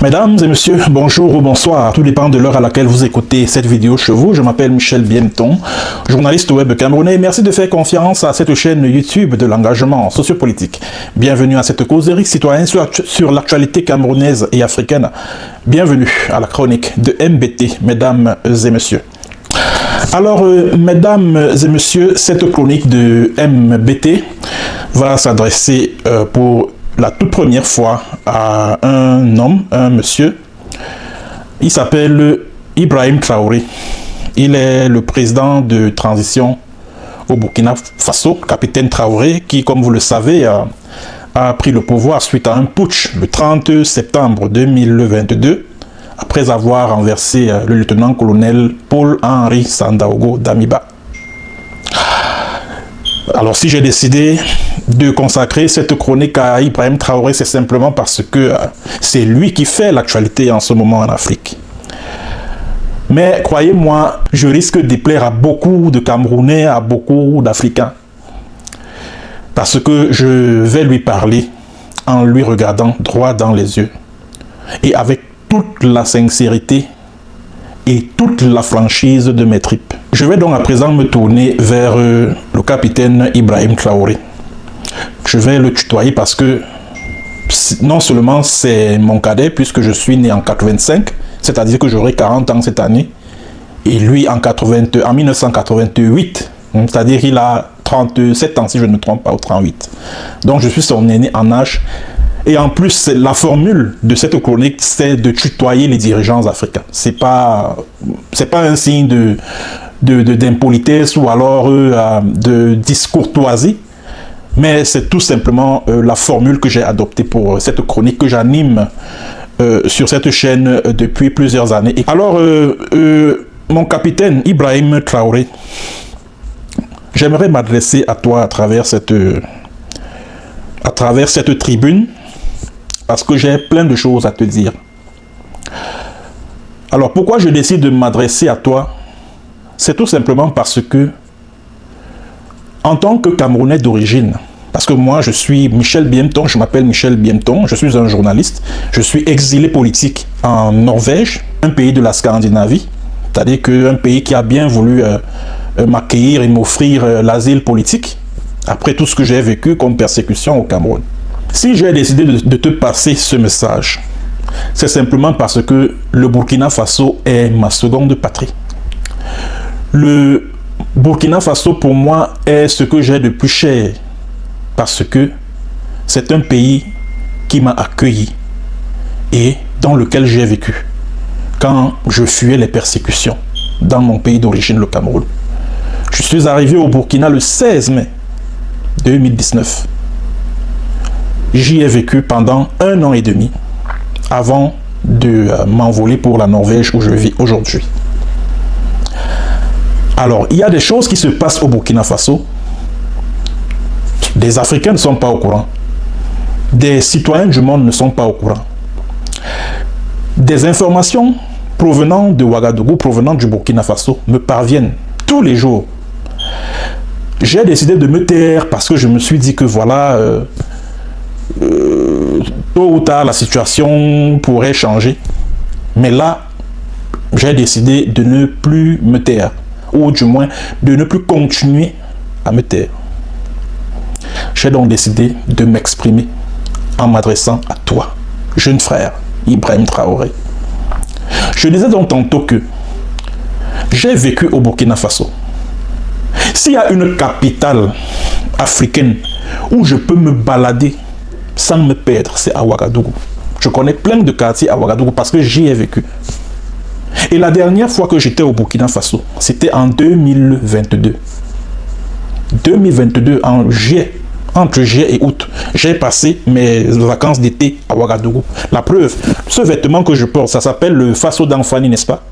Mesdames et messieurs, bonjour ou bonsoir, tout dépend de l'heure à laquelle vous écoutez cette vidéo chez vous. Je m'appelle Michel Bienton, journaliste web camerounais. Merci de faire confiance à cette chaîne YouTube de l'engagement sociopolitique. Bienvenue à cette causerie citoyenne sur l'actualité camerounaise et africaine. Bienvenue à la chronique de MBT, mesdames et messieurs. Alors, mesdames et messieurs, cette chronique de MBT va s'adresser pour la toute première fois à un homme, un monsieur. Il s'appelle Ibrahim Traoré. Il est le président de transition au Burkina Faso, capitaine Traoré, qui, comme vous le savez, a pris le pouvoir suite à un putsch le 30 septembre 2022, après avoir renversé le lieutenant-colonel Paul-Henri Sandaogo Damiba. Alors, si j'ai décidé de consacrer cette chronique à Ibrahim Traoré, c'est simplement parce que c'est lui qui fait l'actualité en ce moment en Afrique. Mais croyez-moi, je risque de déplaire à beaucoup de Camerounais, à beaucoup d'Africains. Parce que je vais lui parler en lui regardant droit dans les yeux. Et avec toute la sincérité et toute la franchise de mes tripes. Je vais donc à présent me tourner vers le capitaine Ibrahim Traoré. Je vais le tutoyer parce que non seulement c'est mon cadet, puisque je suis né en 85, c'est-à-dire que j'aurai 40 ans cette année, et lui en 1988, c'est-à-dire qu'il a 37 ans si je ne me trompe pas, ou 38. Donc je suis son aîné en âge. Et en plus, la formule de cette chronique, c'est de tutoyer les dirigeants africains. C'est pas un signe d'impolitesse ou alors de discourtoisie, mais c'est tout simplement la formule que j'ai adoptée pour cette chronique que j'anime sur cette chaîne depuis plusieurs années. Alors, mon capitaine Ibrahim Traoré, j'aimerais m'adresser à toi à travers cette tribune, parce que j'ai plein de choses à te dire. Alors, pourquoi je décide de m'adresser à toi? C'est tout simplement parce que, en tant que Camerounais d'origine, parce que moi, je suis Michel Bienton, je m'appelle Michel Bienton, je suis un journaliste, je suis exilé politique en Norvège, un pays de la Scandinavie, c'est-à-dire qu'un pays qui a bien voulu m'accueillir et m'offrir l'asile politique, après tout ce que j'ai vécu comme persécution au Cameroun. Si j'ai décidé de te passer ce message, c'est simplement parce que le Burkina Faso est ma seconde patrie. Le Burkina Faso, pour moi, est ce que j'ai de plus cher, parce que c'est un pays qui m'a accueilli et dans lequel j'ai vécu quand je fuyais les persécutions dans mon pays d'origine, le Cameroun. Je suis arrivé au Burkina le 16 mai 2019. J'y ai vécu pendant 1 an et demi avant de m'envoler pour la Norvège où je vis aujourd'hui. Alors, il y a des choses qui se passent au Burkina Faso. Des Africains ne sont pas au courant. Des citoyens du monde ne sont pas au courant. Des informations provenant de Ouagadougou, provenant du Burkina Faso, me parviennent tous les jours. J'ai décidé de me taire parce que je me suis dit que voilà, tôt ou tard, la situation pourrait changer. Mais là, j'ai décidé de ne plus me taire, ou du moins de ne plus continuer à me taire. J'ai donc décidé de m'exprimer en m'adressant à toi, jeune frère Ibrahim Traoré. Je disais donc tantôt que j'ai vécu au Burkina Faso. S'il y a une capitale africaine où je peux me balader sans me perdre, c'est à Ouagadougou. Je connais plein de quartiers à Ouagadougou parce que j'y ai vécu. Et la dernière fois que j'étais au Burkina Faso, c'était en 2022. 2022, en juillet, entre juillet et août, j'ai passé mes vacances d'été à Ouagadougou. La preuve, ce vêtement que je porte, ça s'appelle le Faso d'Anfani, n'est-ce pas?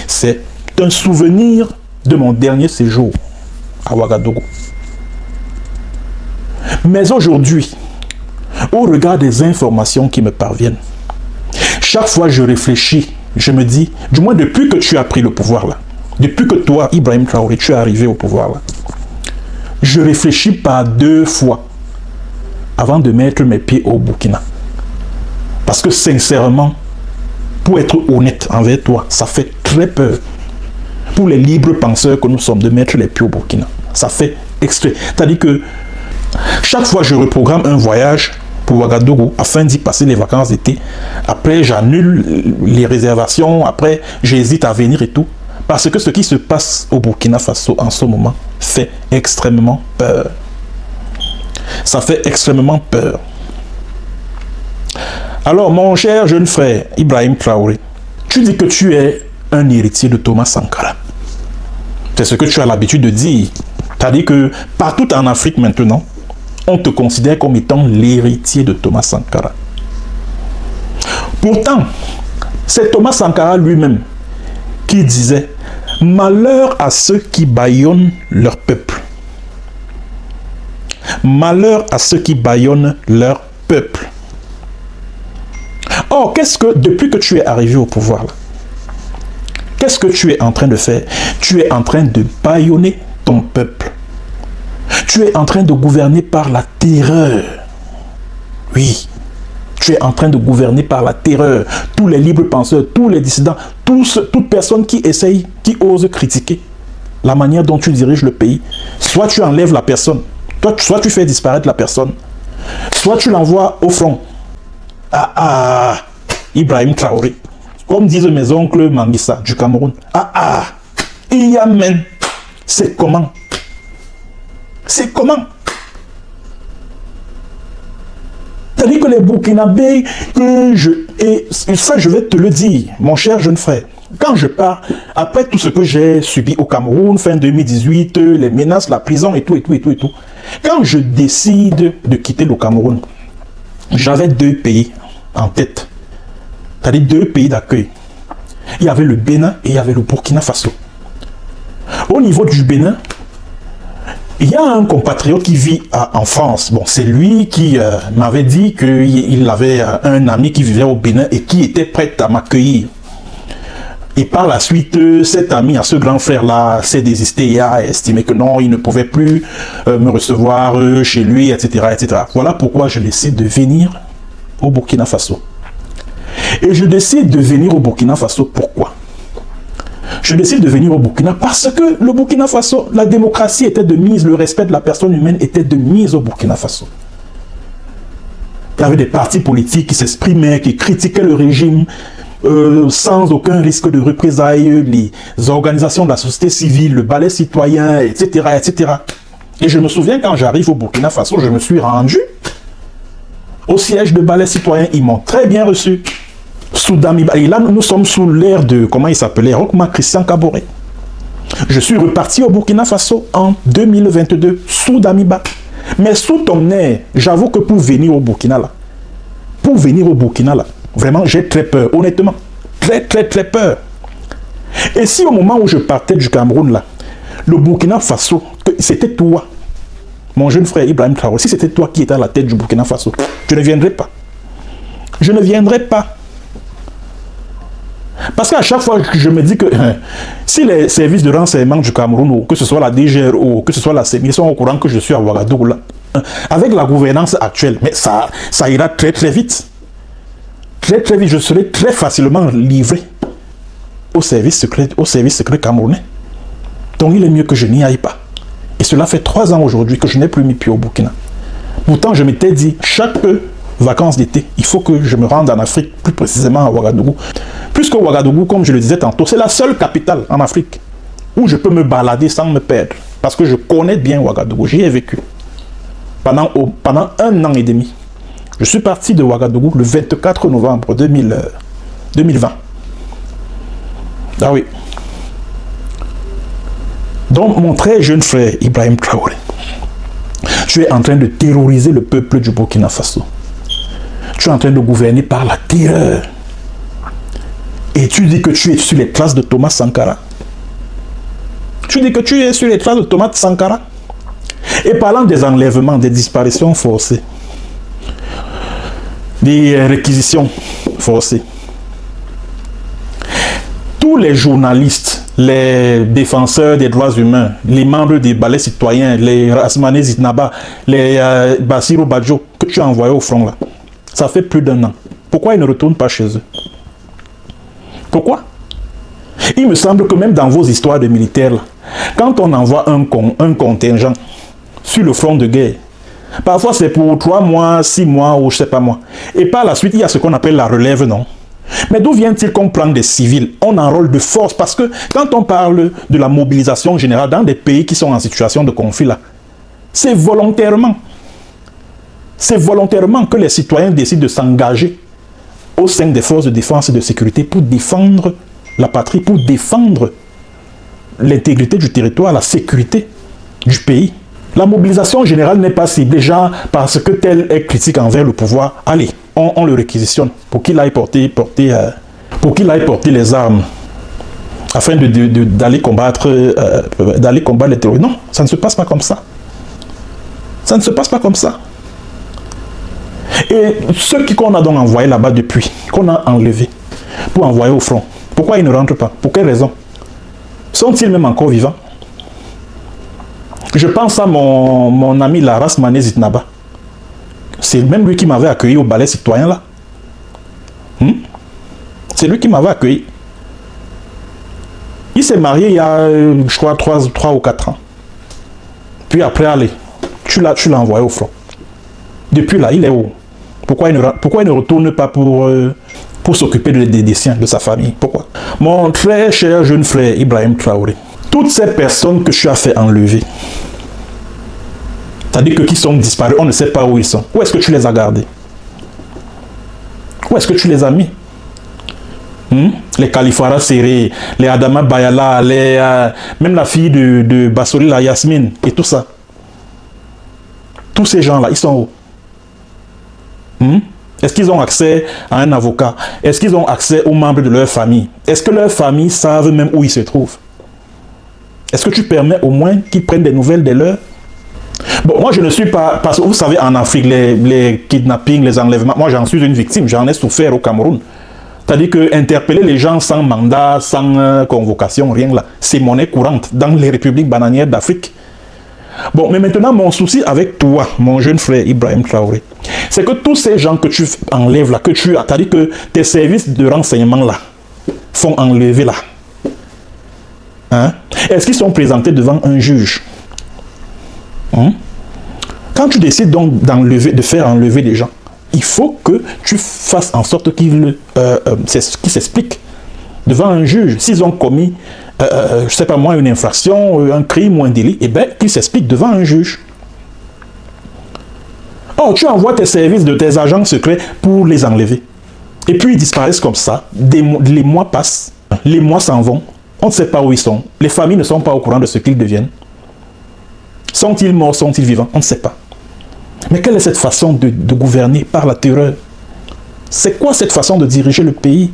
C'est un souvenir de mon dernier séjour à Ouagadougou. Mais aujourd'hui, au regard des informations qui me parviennent, chaque fois je réfléchis, je me dis, du moins depuis que tu as pris le pouvoir là, depuis que toi, Ibrahim Traoré, tu es arrivé au pouvoir là, je réfléchis pas 2 fois avant de mettre mes pieds au Burkina. Parce que sincèrement, pour être honnête envers toi, ça fait très peur. Pour les libres penseurs que nous sommes, de mettre les pieds au Burkina. Ça fait extrait. C'est-à-dire que chaque fois je reprogramme un voyage pour Ouagadougou afin d'y passer les vacances d'été. Après, j'annule les réservations. Après, j'hésite à venir et tout. Parce que ce qui se passe au Burkina Faso en ce moment fait extrêmement peur. Ça fait extrêmement peur. Alors, mon cher jeune frère, Ibrahim Traoré, tu dis que tu es un héritier de Thomas Sankara. C'est ce que tu as l'habitude de dire. C'est-à-dire que partout en Afrique maintenant, on te considère comme étant l'héritier de Thomas Sankara. Pourtant, c'est Thomas Sankara lui-même qui disait « Malheur à ceux qui bâillonnent leur peuple. Malheur à ceux qui bâillonnent leur peuple. » Or, qu'est-ce que, depuis que tu es arrivé au pouvoir, qu'est-ce que tu es en train de faire? Tu es en train de bâillonner ton peuple. Tu es en train de gouverner par la terreur. Oui, tu es en train de gouverner par la terreur. Tous les libres penseurs, tous les dissidents, toute personne qui essaye, qui ose critiquer la manière dont tu diriges le pays, soit tu enlèves la personne, soit tu fais disparaître la personne, soit tu l'envoies au front. Ibrahim Traoré, comme disent mes oncles Mangissa du Cameroun. Yamen, c'est comment? C'est comment? C'est-à-dire que les Burkinabés, ça je vais te le dire, mon cher jeune frère, quand je pars, après tout ce que j'ai subi au Cameroun, fin 2018, les menaces, la prison et tout, quand je décide de quitter le Cameroun, j'avais 2 pays en tête, c'est-à-dire 2 pays d'accueil. Il y avait le Bénin et il y avait le Burkina Faso. Au niveau du Bénin, il y a un compatriote qui vit en France. Bon, c'est lui qui m'avait dit qu'il avait un ami qui vivait au Bénin et qui était prêt à m'accueillir. Et par la suite, cet ami, à ce grand frère-là, s'est désisté et a estimé que non, il ne pouvait plus me recevoir chez lui, etc., etc. Voilà pourquoi je décide de venir au Burkina Faso. Et je décide de venir au Burkina Faso, pourquoi? Je décide de venir au Burkina parce que le Burkina Faso, la démocratie était de mise, le respect de la personne humaine était de mise au Burkina Faso. Il y avait des partis politiques qui s'exprimaient, qui critiquaient le régime sans aucun risque de représailles, les organisations de la société civile, le ballet citoyen, etc., etc. Et je me souviens quand j'arrive au Burkina Faso, je me suis rendu au siège de ballet citoyen. Ils m'ont très bien reçu. Sous Damiba. Et là, nous sommes sous l'ère de, comment il s'appelait, Rochma Christian Kaboré. Je suis reparti au Burkina Faso en 2022, sous Damiba. Mais sous ton air, j'avoue que pour venir au Burkina, là, vraiment, j'ai très peur, honnêtement. Très peur. Et si au moment où je partais du Cameroun, là, le Burkina Faso, c'était toi, mon jeune frère Ibrahim Traoré, si c'était toi qui étais à la tête du Burkina Faso, je ne viendrais pas. Je ne viendrai pas. Parce qu'à chaque fois que je me dis que si les services de renseignement du Cameroun, ou que ce soit la DGRO, que ce soit la CEMI, sont au courant que je suis à Ouagadougou, là, avec la gouvernance actuelle, mais ça ira très vite. Très vite, je serai très facilement livré au service secret camerounais. Donc il est mieux que je n'y aille pas. Et cela fait 3 ans aujourd'hui que je n'ai plus mis pied au Burkina. Pourtant, je m'étais dit, chaque vacances d'été, il faut que je me rende en Afrique, plus précisément à Ouagadougou. Puisque Ouagadougou, comme je le disais tantôt, c'est la seule capitale en Afrique où je peux me balader sans me perdre. Parce que je connais bien Ouagadougou, j'y ai vécu pendant 1 an et demi. Je suis parti de Ouagadougou le 24 novembre 2020. Ah oui. Donc, mon très jeune frère Ibrahim Traoré, tu es en train de terroriser le peuple du Burkina Faso. Tu es en train de gouverner par la terreur. Et tu dis que tu es sur les traces de Thomas Sankara. Tu dis que tu es sur les traces de Thomas Sankara. Et parlant des enlèvements, des disparitions forcées, des réquisitions forcées, tous les journalistes les défenseurs des droits humains, les membres des balais citoyens, les Rasmane Zitnaba, les Bassirou Badjo, que tu as envoyés au front là. Ça fait plus d'1 an. Pourquoi ils ne retournent pas chez eux? Pourquoi? Il me semble que même dans vos histoires de militaires, là, quand on envoie un contingent sur le front de guerre, parfois c'est pour 3 mois, 6 mois ou je sais pas moi. Et par la suite, il y a ce qu'on appelle la relève, non? Mais d'où vient-il qu'on prend des civils? On enrôle de force parce que quand on parle de la mobilisation générale dans des pays qui sont en situation de conflit là, c'est volontairement. C'est volontairement que les citoyens décident de s'engager au sein des forces de défense et de sécurité pour défendre la patrie, pour défendre l'intégrité du territoire, la sécurité du pays. La mobilisation générale n'est pas ciblée, genre parce que tel est critique envers le pouvoir. Allez, on le réquisitionne pour qu'il aille porter les armes afin d'aller combattre les terroristes. Non, ça ne se passe pas comme ça. Ça ne se passe pas comme ça. Et ceux qu'on a donc envoyés là-bas depuis, qu'on a enlevés pour envoyer au front, pourquoi ils ne rentrent pas? Pour quelle raison? Sont-ils même encore vivants? Je pense à mon ami Laras Mané Zitnaba. C'est même lui qui m'avait accueilli au ballet citoyen là. C'est lui qui m'avait accueilli. Il s'est marié il y a, je crois, 3 ou 4 ans. Puis après, allez, tu l'as envoyé au front. Depuis là, il est où? Pourquoi il ne retourne pas pour s'occuper des siens, de sa famille? Pourquoi? Mon très cher jeune frère Ibrahim Traoré, toutes ces personnes que tu as fait enlever, c'est-à-dire que qui sont disparus, on ne sait pas où ils sont. Où est-ce que tu les as gardés? Où est-ce que tu les as mis? Les Kalifara Serré, les Adama Bayala, même la fille de Bassoli, la Yasmine, et tout ça. Tous ces gens-là, ils sont où? Est-ce qu'ils ont accès à un avocat? Est-ce qu'ils ont accès aux membres de leur famille? Est-ce que leurs familles savent même où ils se trouvent? Est-ce que tu permets au moins qu'ils prennent des nouvelles de leurs? Bon, moi je ne suis pas... Parce que vous savez, en Afrique, les kidnappings, les enlèvements, moi j'en suis une victime, j'en ai souffert au Cameroun. C'est-à-dire que interpeller les gens sans mandat, sans convocation, rien là, c'est monnaie courante dans les républiques bananières d'Afrique. Bon, mais maintenant, mon souci avec toi, mon jeune frère Ibrahim Traoré, c'est que tous ces gens que tu enlèves là, que tu as, c'est-à-dire que tes services de renseignement là, font enlever là. Hein? Est-ce qu'ils sont présentés devant un juge? Quand tu décides donc de faire enlever des gens, il faut que tu fasses en sorte qu'ils s'expliquent devant un juge. S'ils ont commis, je ne sais pas moi, une infraction, un crime ou un délit, eh bien, qu'ils s'expliquent devant un juge. Oh, tu envoies tes services de tes agents secrets pour les enlever. Et puis ils disparaissent comme ça. Les mois passent, les mois s'en vont. On ne sait pas où ils sont. Les familles ne sont pas au courant de ce qu'ils deviennent. Sont-ils morts, sont-ils vivants? On ne sait pas. Mais quelle est cette façon de gouverner par la terreur? C'est quoi cette façon de diriger le pays?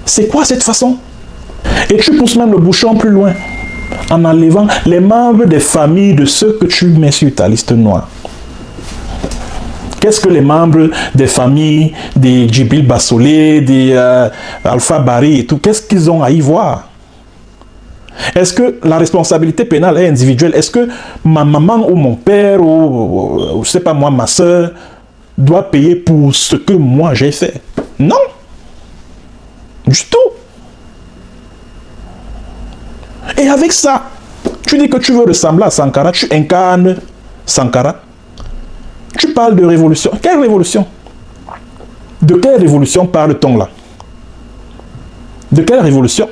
C'est quoi cette façon? Et tu pousses même le bouchon plus loin, en enlevant les membres des familles de ceux que tu mets sur ta liste noire. Qu'est-ce que les membres des familles des Djibril Bassolé, des Alpha Bari et tout, qu'est-ce qu'ils ont à y voir? Est-ce que la responsabilité pénale est individuelle? Est-ce que ma maman ou mon père ou je sais pas moi, ma soeur doit payer pour ce que moi j'ai fait? Non. Du tout. Et avec ça, tu dis que tu veux ressembler à Sankara, tu incarnes Sankara. Tu parles de révolution. Quelle révolution? De quelle révolution parle-t-on là? De quelle révolution?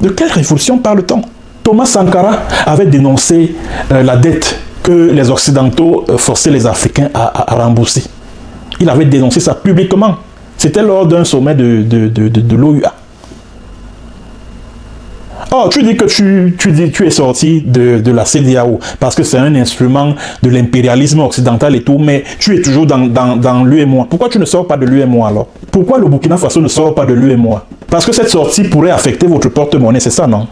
De quelle révolution parle-t-on? Thomas Sankara avait dénoncé la dette que les Occidentaux forçaient les Africains à rembourser. Il avait dénoncé ça publiquement. C'était lors d'un sommet de l'OUA. Oh, tu dis que tu es sorti de la CEDEAO parce que c'est un instrument de l'impérialisme occidental et tout, mais tu es toujours dans l'UEMOA. Pourquoi tu ne sors pas de l'UEMOA alors? Pourquoi le Burkina Faso ne sort pas de l'UEMOA? Parce que cette sortie pourrait affecter votre porte-monnaie, c'est ça, non?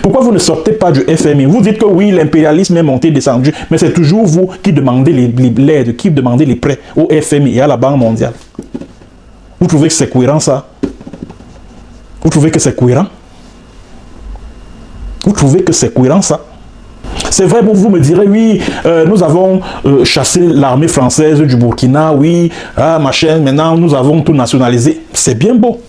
Pourquoi vous ne sortez pas du FMI? Vous dites que oui, l'impérialisme est monté, descendu, mais c'est toujours vous qui demandez l'aide, qui demandez les prêts au FMI et à la Banque mondiale. Vous trouvez que c'est cohérent ça? Vous trouvez que c'est cohérent? Vous trouvez que c'est cohérent ça? C'est vrai, bon, vous me direz, oui, nous avons chassé l'armée française du Burkina, oui, machin, maintenant nous avons tout nationalisé. C'est bien beau.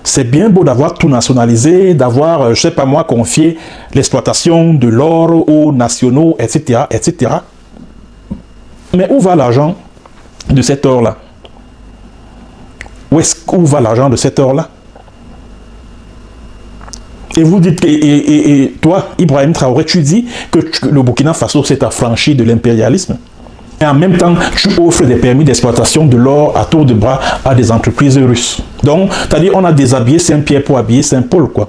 C'est bien beau d'avoir tout nationalisé, d'avoir, je ne sais pas moi, confié l'exploitation de l'or aux nationaux, etc., etc. Mais où va l'argent de cet or-là? Où va l'argent de cet or-là? Et vous dites, et toi, Ibrahim Traoré, tu dis que le Burkina Faso s'est affranchi de l'impérialisme. Et en même temps, tu offres des permis d'exploitation de l'or à tour de bras à des entreprises russes. Donc, c'est-à-dire on a déshabillé Saint-Pierre pour habiller Saint-Paul, quoi.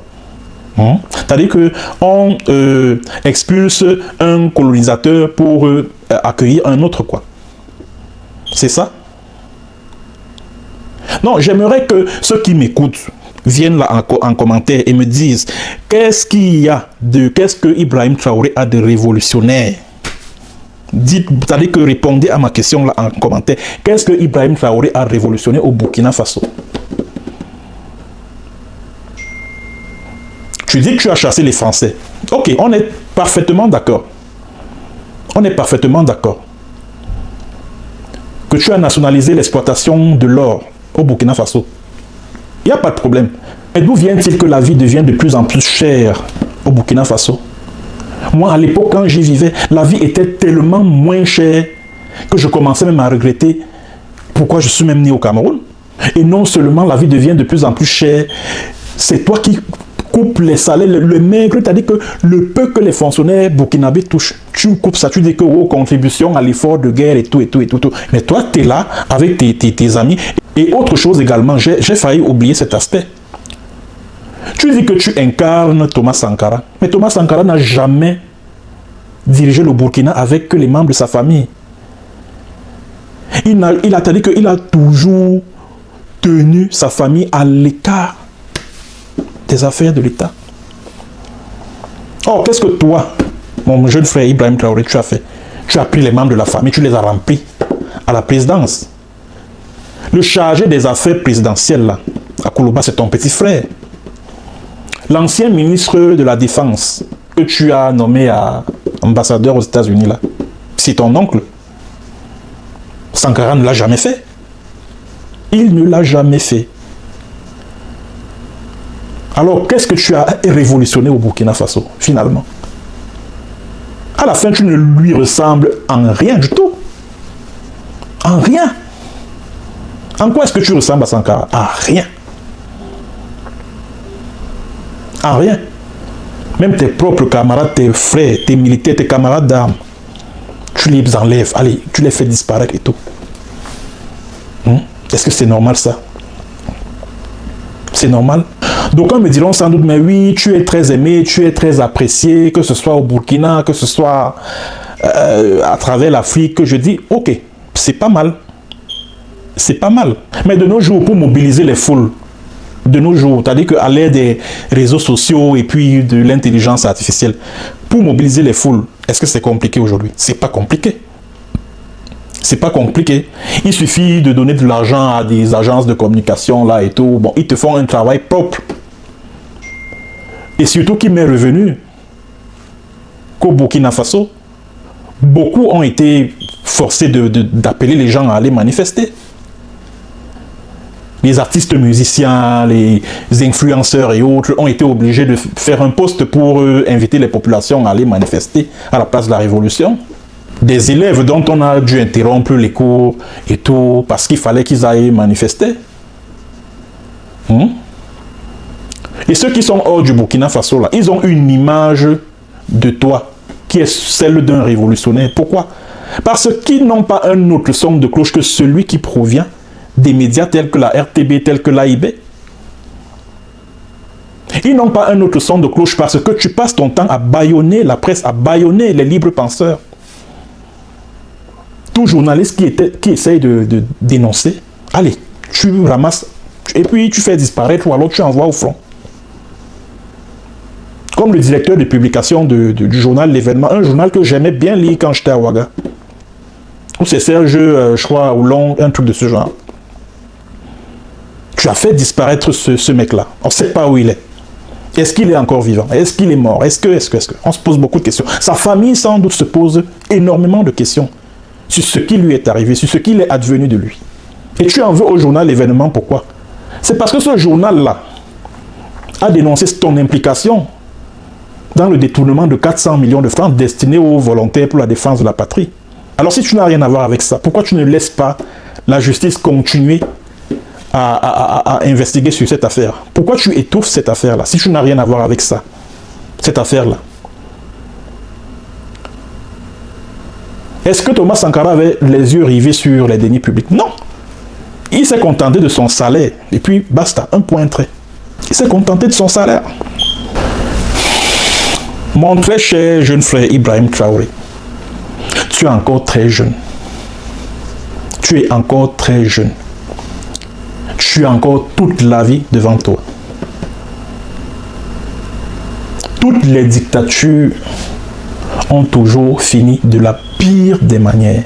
C'est-à-dire qu'on expulse un colonisateur pour accueillir un autre, quoi. C'est ça? Non, j'aimerais que ceux qui m'écoutent viennent là en commentaire et me disent qu'est-ce que Ibrahim Traoré a de révolutionnaire. Dites, c'est-à-dire que répondez à ma question là en commentaire. Qu'est-ce que Ibrahim Traoré a révolutionné au Burkina Faso? Tu dis que tu as chassé les Français. Ok, on est parfaitement d'accord. On est parfaitement d'accord. Que tu as nationalisé l'exploitation de l'or au Burkina Faso. Il n'y a pas de problème. Mais d'où vient-il que la vie devient de plus en plus chère au Burkina Faso? Moi, à l'époque, quand j'y vivais, la vie était tellement moins chère que je commençais même à regretter pourquoi je suis même né au Cameroun. Et non seulement la vie devient de plus en plus chère, c'est toi qui coupes les salaires, le maigre, c'est-à-dire que le peu que les fonctionnaires burkinabés touchent, tu coupes ça, tu dis que oh, contribution à l'effort de guerre et tout, et tout, et tout, tout. Mais toi, tu es là avec tes amis. Et autre chose également, j'ai failli oublier cet aspect. Tu dis que tu incarnes Thomas Sankara, mais Thomas Sankara n'a jamais dirigé le Burkina avec que les membres de sa famille. Il a toujours tenu sa famille à l'écart des affaires de l'État. Or, qu'est-ce que toi, mon jeune frère Ibrahim Traoré, tu as fait? Tu as pris les membres de la famille, tu les as remplis à la présidence. Le chargé des affaires présidentielles, là, à Koulouba, c'est ton petit frère. L'ancien ministre de la Défense, que tu as nommé ambassadeur aux États-Unis, là, c'est ton oncle. Sankara ne l'a jamais fait. Il ne l'a jamais fait. Alors, qu'est-ce que tu as révolutionné au Burkina Faso, finalement? À la fin, tu ne lui ressembles en rien du tout. En rien. En quoi est-ce que tu ressembles à Sankara? En rien. En rien. Même tes propres camarades, tes frères, tes militaires, tes camarades d'armes, tu les enlèves, allez, tu les fais disparaître et tout. Est-ce que c'est normal ça? C'est normal? Donc, on me diront sans doute, mais oui, tu es très aimé, tu es très apprécié, que ce soit au Burkina, que ce soit à travers l'Afrique, que je dis, ok, c'est pas mal. C'est pas mal. Mais de nos jours, pour mobiliser les foules, de nos jours, c'est-à-dire qu'à l'ère des réseaux sociaux et puis de l'intelligence artificielle, pour mobiliser les foules, est-ce que c'est compliqué aujourd'hui? C'est pas compliqué. C'est pas compliqué. Il suffit de donner de l'argent à des agences de communication là et tout. Bon, ils te font un travail propre. Et surtout qui m'est revenu qu'au Burkina Faso, beaucoup ont été forcés d'appeler les gens à aller manifester. Les artistes musiciens, les influenceurs et autres ont été obligés de faire un poste pour inviter les populations à aller manifester à la place de la révolution. Des élèves dont on a dû interrompre les cours et tout parce qu'il fallait qu'ils aillent manifester. Et ceux qui sont hors du Burkina Faso, là, ils ont une image de toi qui est celle d'un révolutionnaire. Pourquoi? Parce qu'ils n'ont pas un autre son de cloche que celui qui provient des médias tels que la RTB, tels que l'AIB. Ils n'ont pas un autre son de cloche parce que tu passes ton temps à bâillonner la presse, à bâillonner les libres penseurs. Tout journaliste qui essaye de dénoncer, allez, tu ramasses et puis tu fais disparaître ou alors tu envoies au front. Comme le directeur de publication du journal L'Événement, un journal que j'aimais bien lire quand j'étais à Ouaga. Ou c'est Serge, je crois, Oulon, un truc de ce genre. Tu as fait disparaître ce mec-là. On ne sait pas où il est. Est-ce qu'il est encore vivant? Est-ce qu'il est mort? Est-ce que? On se pose beaucoup de questions. Sa famille, sans doute, se pose énormément de questions sur ce qui lui est arrivé, sur ce qu'il est advenu de lui. Et tu en veux au journal l'événement, pourquoi? C'est parce que ce journal-là a dénoncé ton implication dans le détournement de 400 millions de francs destinés aux volontaires pour la défense de la patrie. Alors si tu n'as rien à voir avec ça, pourquoi tu ne laisses pas la justice continuer à investiguer sur cette affaire? Pourquoi tu étouffes cette affaire-là si tu n'as rien à voir avec ça, cette affaire-là? Est-ce que Thomas Sankara avait les yeux rivés sur les deniers publics? Non. Il s'est contenté de son salaire. Et puis, basta, un point trait. Il s'est contenté de son salaire. Mon très cher jeune frère Ibrahim Traoré, tu es encore très jeune. Tu es encore très jeune. Tu as encore toute la vie devant toi. Toutes les dictatures ont toujours fini de la pire des manières.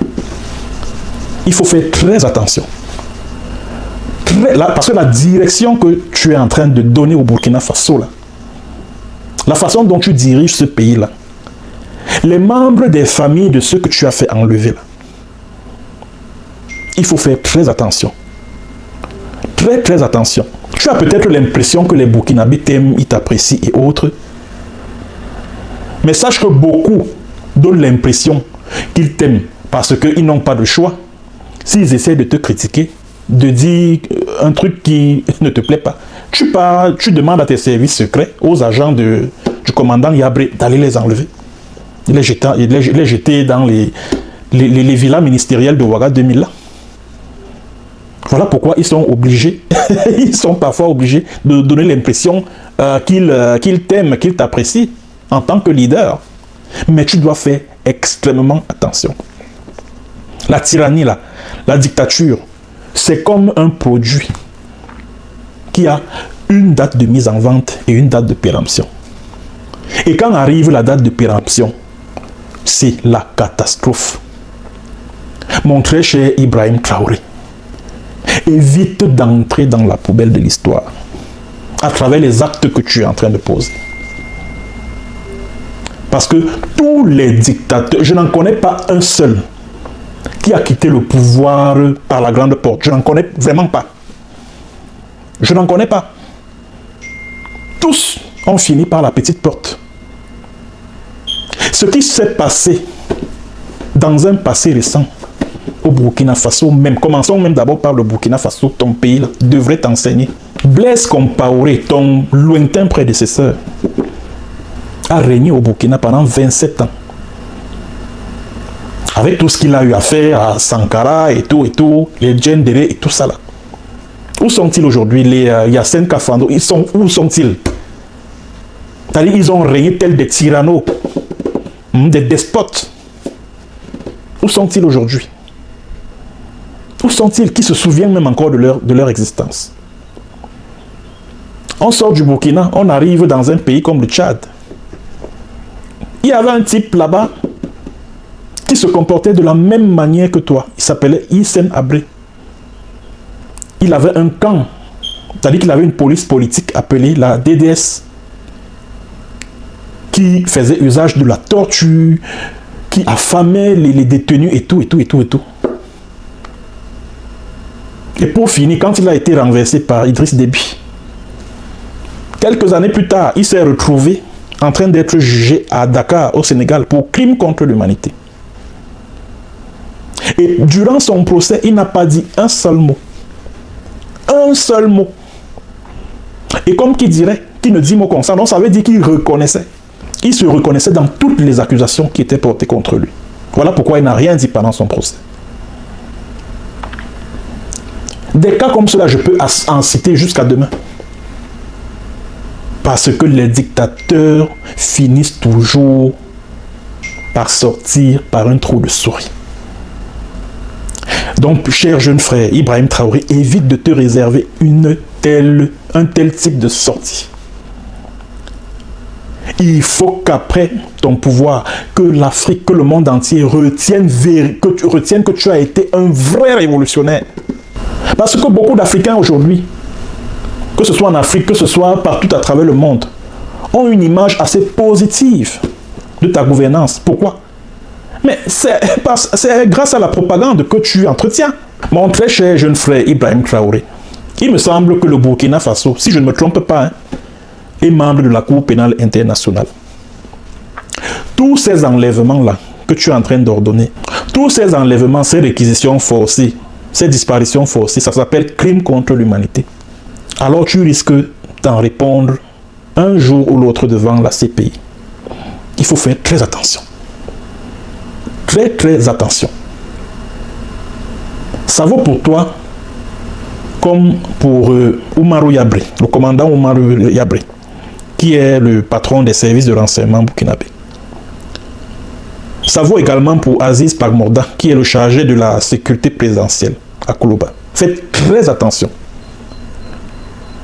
Il faut faire très attention. Parce que la direction que tu es en train de donner au Burkina Faso, là, la façon dont tu diriges ce pays-là, les membres des familles de ceux que tu as fait enlever, là, il faut faire très attention. Très, très attention. Tu as peut-être l'impression que les Burkinabés t'aiment, ils t'apprécient et autres. Mais sache que beaucoup donnent l'impression qu'ils t'aiment parce qu'ils n'ont pas de choix. S'ils essaient de te critiquer, de dire un truc qui ne te plaît pas, tu demandes à tes services secrets, aux agents du commandant Yabré, d'aller les enlever. Les jeter dans les villas ministérielles de Ouaga 2000 là. Voilà pourquoi ils sont obligés, ils sont parfois obligés de donner l'impression qu'ils t'aiment, qu'ils t'apprécient en tant que leader. Mais tu dois faire extrêmement attention. La tyrannie, là, la dictature, c'est comme un produit qui a une date de mise en vente et une date de péremption. Et quand arrive la date de péremption, c'est la catastrophe. Mon très cher Ibrahim Traoré, évite d'entrer dans la poubelle de l'histoire à travers les actes que tu es en train de poser. Parce que tous les dictateurs, je n'en connais pas un seul qui a quitté le pouvoir par la grande porte. Je n'en connais vraiment pas. Je n'en connais pas. Tous ont fini par la petite porte. Ce qui s'est passé dans un passé récent au Burkina Faso même, commençons même d'abord par le Burkina Faso, ton pays là, devrait t'enseigner. Blaise Compaoré, ton lointain prédécesseur, a régné au Burkina pendant 27 ans. Avec tout ce qu'il a eu à faire à Sankara et tout, les Djendéré et tout ça là. Où sont-ils aujourd'hui, les Yassine Kafando? Où sont-ils? C'est-à-dire, ils ont régné tels des tyrannos, des despotes. Où sont-ils aujourd'hui? Où sont-ils? Qui se souviennent même encore de leur existence? On sort du Burkina, on arrive dans un pays comme le Tchad. Il y avait un type là-bas qui se comportait de la même manière que toi. Il s'appelait Hissène Habré. Il avait un camp, c'est-à-dire qu'il avait une police politique appelée la DDS, qui faisait usage de la torture, qui affamait les détenus et tout. Et pour finir, quand il a été renversé par Idriss Déby, quelques années plus tard, il s'est retrouvé en train d'être jugé à Dakar, au Sénégal, pour crime contre l'humanité. Et durant son procès, il n'a pas dit un seul mot. Un seul mot. Et comme qui dirait, qui ne dit mot comme ça, donc ça veut dire qu'il reconnaissait. Il se reconnaissait dans toutes les accusations qui étaient portées contre lui. Voilà pourquoi il n'a rien dit pendant son procès. Des cas comme cela, je peux en citer jusqu'à demain. Parce que les dictateurs finissent toujours par sortir par un trou de souris. Donc, cher jeune frère Ibrahim Traoré, évite de te réserver un tel type de sortie. Il faut qu'après ton pouvoir, que l'Afrique, que le monde entier retienne que tu as été un vrai révolutionnaire. Parce que beaucoup d'Africains aujourd'hui que ce soit en Afrique, que ce soit partout à travers le monde, ont une image assez positive de ta gouvernance. Pourquoi? Mais c'est grâce à la propagande que tu entretiens. Mon très cher jeune frère Ibrahim Traoré, il me semble que le Burkina Faso, si je ne me trompe pas, est membre de la Cour pénale internationale. Tous ces enlèvements-là que tu es en train d'ordonner, tous ces enlèvements, ces réquisitions forcées, ces disparitions forcées, ça s'appelle crime contre l'humanité. Alors tu risques d'en répondre un jour ou l'autre devant la CPI. Il faut faire très attention. Très, très attention. Ça vaut pour toi comme pour Oumarou Yabré, le commandant Oumarou Yabré, qui est le patron des services de renseignement burkinabé. Ça vaut également pour Aziz Pagmorda, qui est le chargé de la sécurité présidentielle à Koulouba. Faites très attention.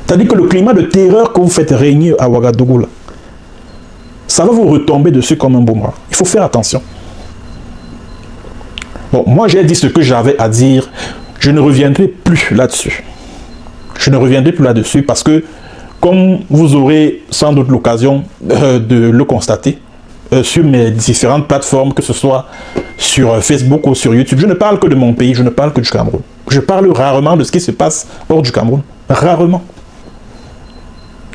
C'est-à-dire que le climat de terreur que vous faites régner à Ouagadougou, là, ça va vous retomber dessus comme un boomerang. Il faut faire attention. Bon, moi j'ai dit ce que j'avais à dire. Je ne reviendrai plus là-dessus. Je ne reviendrai plus là-dessus parce que, comme vous aurez sans doute l'occasion de le constater, sur mes différentes plateformes, que ce soit sur Facebook ou sur YouTube, je ne parle que de mon pays, je ne parle que du Cameroun. Je parle rarement de ce qui se passe hors du Cameroun. Rarement.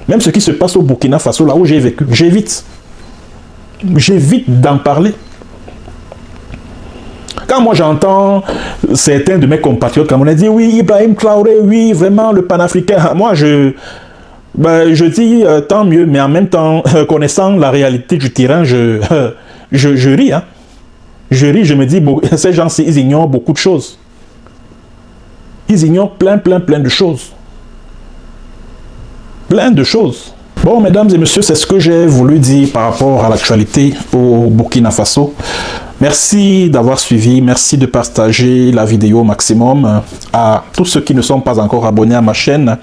Même ce qui se passe au Burkina Faso, là où j'ai vécu, j'évite. J'évite d'en parler. Quand moi j'entends certains de mes compatriotes camerounais dire oui, Ibrahim Traoré, oui, vraiment le panafricain, moi je dis tant mieux, mais en même temps, connaissant la réalité du terrain, je ris. Hein. Je ris, je me dis, ces gens-ci, ils ignorent beaucoup de choses. Ils ignorent plein de choses. Plein de choses. Bon, mesdames et messieurs, c'est ce que j'ai voulu dire par rapport à l'actualité au Burkina Faso. Merci d'avoir suivi, merci de partager la vidéo au maximum. À tous ceux qui ne sont pas encore abonnés à ma chaîne,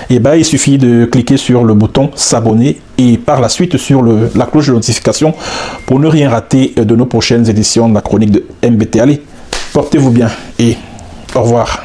eh ben, il suffit de cliquer sur le bouton s'abonner et par la suite sur la cloche de notification pour ne rien rater de nos prochaines éditions de la chronique de MBT. Allez, portez-vous bien et au revoir.